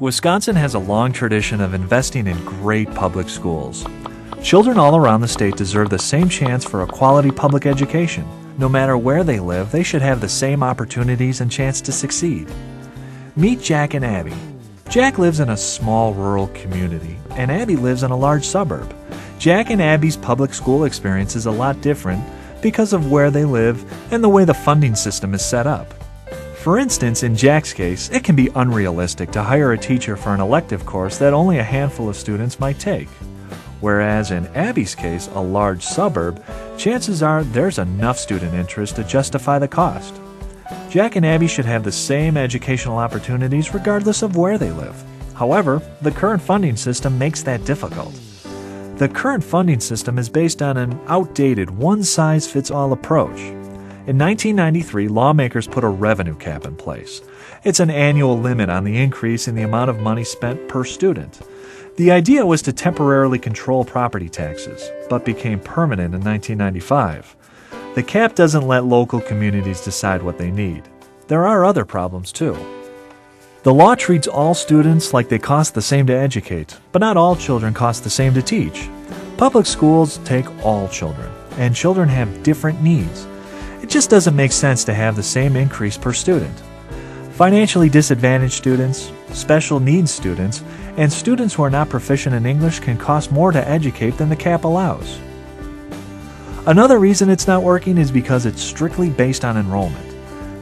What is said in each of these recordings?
Wisconsin has a long tradition of investing in great public schools. Children all around the state deserve the same chance for a quality public education. No matter where they live, they should have the same opportunities and chance to succeed. Meet Jack and Abby. Jack lives in a small rural community, and Abby lives in a large suburb. Jack and Abby's public school experience is a lot different because of where they live and the way the funding system is set up. For instance, in Jack's case, it can be unrealistic to hire a teacher for an elective course that only a handful of students might take. Whereas in Abby's case, a large suburb, chances are there's enough student interest to justify the cost. Jack and Abby should have the same educational opportunities regardless of where they live. However, the current funding system makes that difficult. The current funding system is based on an outdated one-size-fits-all approach. In 1993, lawmakers put a revenue cap in place. It's an annual limit on the increase in the amount of money spent per student. The idea was to temporarily control property taxes, but became permanent in 1995. The cap doesn't let local communities decide what they need. There are other problems too. The law treats all students like they cost the same to educate, but not all children cost the same to teach. Public schools take all children, and children have different needs. It just doesn't make sense to have the same increase per student. Financially disadvantaged students, special needs students, and students who are not proficient in English can cost more to educate than the cap allows. Another reason it's not working is because it's strictly based on enrollment.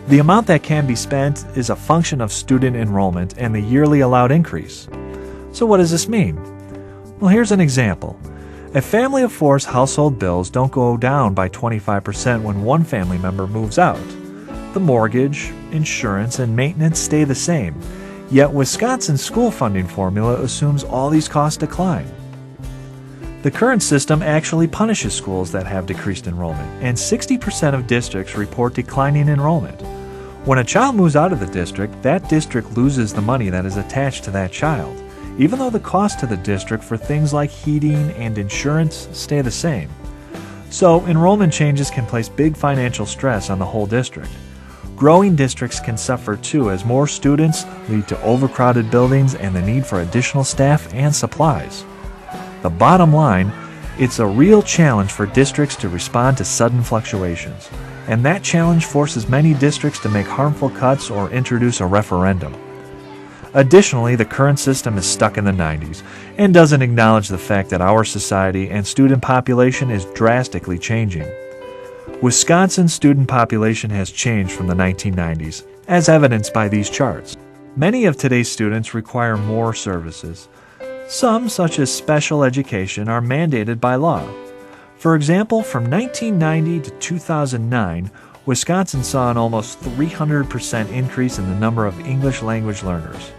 The amount that can be spent is a function of student enrollment and the yearly allowed increase. So what does this mean? Well, here's an example. A family of four's household bills don't go down by 25% when one family member moves out. The mortgage, insurance, and maintenance stay the same, yet Wisconsin's school funding formula assumes all these costs decline. The current system actually punishes schools that have decreased enrollment, and 60% of districts report declining enrollment. When a child moves out of the district, that district loses the money that is attached to that child, even though the cost to the district for things like heating and insurance stay the same. So, enrollment changes can place big financial stress on the whole district. Growing districts can suffer too, as more students lead to overcrowded buildings and the need for additional staff and supplies. The bottom line, it's a real challenge for districts to respond to sudden fluctuations, and that challenge forces many districts to make harmful cuts or introduce a referendum. Additionally, the current system is stuck in the 90s and doesn't acknowledge the fact that our society and student population is drastically changing. Wisconsin's student population has changed from the 1990s, as evidenced by these charts. Many of today's students require more services. Some, such as special education, are mandated by law. For example, from 1990 to 2009, Wisconsin saw an almost 300% increase in the number of English language learners.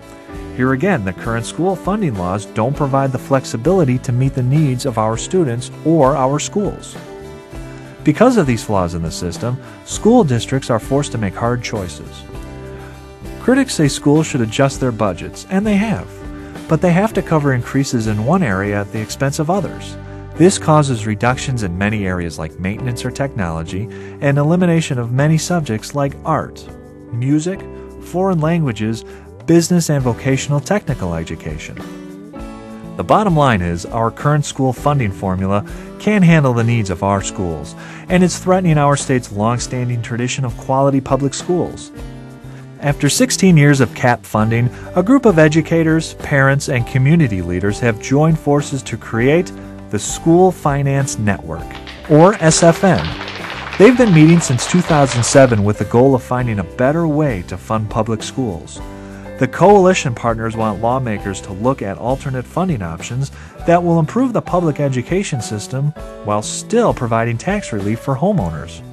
Here again, the current school funding laws don't provide the flexibility to meet the needs of our students or our schools. Because of these flaws in the system, school districts are forced to make hard choices. Critics say schools should adjust their budgets, and they have, but they have to cover increases in one area at the expense of others. This causes reductions in many areas like maintenance or technology, and elimination of many subjects like art, music, foreign languages, business and vocational technical education. The bottom line is, our current school funding formula can't handle the needs of our schools, and it's threatening our state's long-standing tradition of quality public schools. After 16 years of cap funding, a group of educators, parents, and community leaders have joined forces to create the School Finance Network, or SFN. They've been meeting since 2007 with the goal of finding a better way to fund public schools. The coalition partners want lawmakers to look at alternate funding options that will improve the public education system while still providing tax relief for homeowners.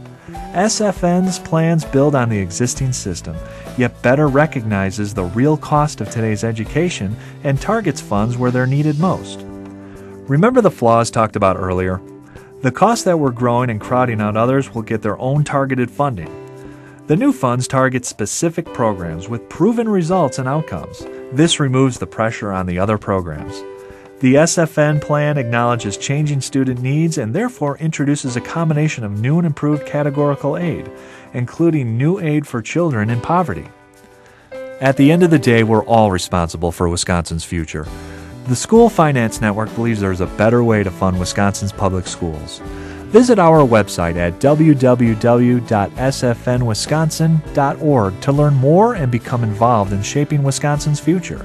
SFN's plans build on the existing system, yet better recognizes the real cost of today's education and targets funds where they're needed most. Remember the flaws talked about earlier? The costs that were growing and crowding out others will get their own targeted funding. The new funds target specific programs with proven results and outcomes. This removes the pressure on the other programs. The SFN plan acknowledges changing student needs and therefore introduces a combination of new and improved categorical aid, including new aid for children in poverty. At the end of the day, we're all responsible for Wisconsin's future. The School Finance Network believes there's a better way to fund Wisconsin's public schools. Visit our website at www.sfnwisconsin.org to learn more and become involved in shaping Wisconsin's future.